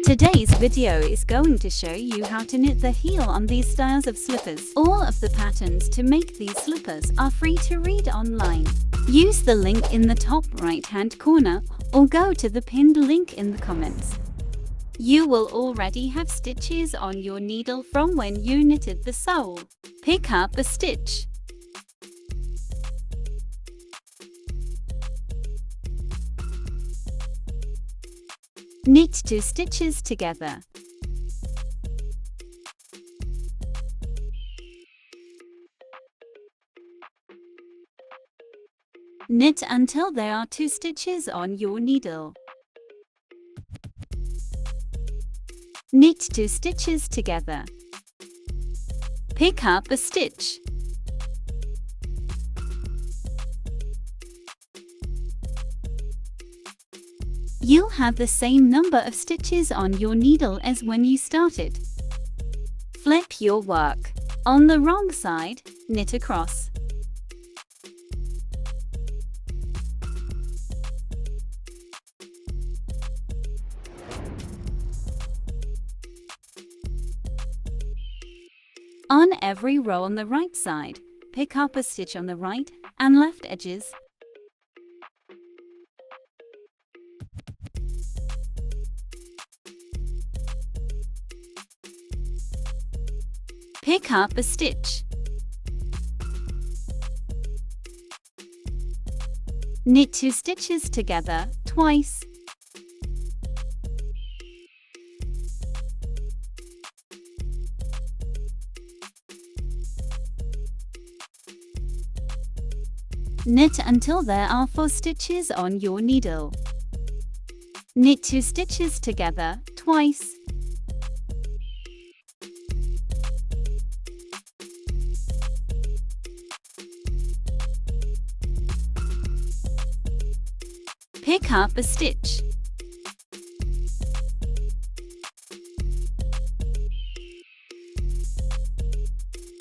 Today's video is going to show you how to knit the heel on these styles of slippers. All of the patterns to make these slippers are free to read online. Use the link in the top right hand corner or go to the pinned link in the comments. You will already have stitches on your needle from when you knitted the sole. Pick up a stitch. Knit 2 stitches together. Knit until there are 2 stitches on your needle. Knit 2 stitches together. Pick up a stitch. You'll have the same number of stitches on your needle as when you started. Flip your work. On the wrong side, knit across. On every row on the right side, pick up a stitch on the right and left edges. Pick up a stitch. Knit 2 stitches together twice. Knit until there are 4 stitches on your needle. Knit 2 stitches together twice. Pick up a stitch.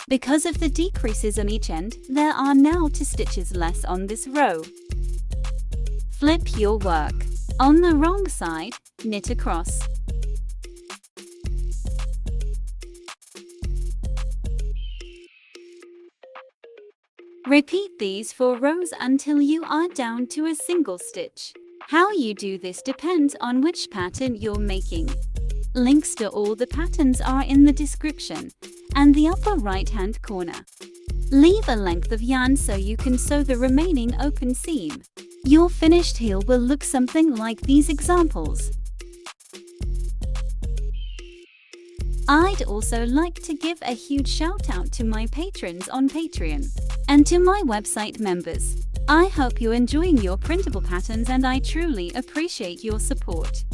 Because of the decreases on each end, there are now 2 stitches less on this row. Flip your work. On the wrong side, knit across. Repeat these 4 rows until you are down to a single stitch. How you do this depends on which pattern you're making. Links to all the patterns are in the description and the upper right hand corner. Leave a length of yarn so you can sew the remaining open seam. Your finished heel will look something like these examples. I'd also like to give a huge shout out to my patrons on Patreon and to my website members. I hope you're enjoying your printable patterns and I truly appreciate your support.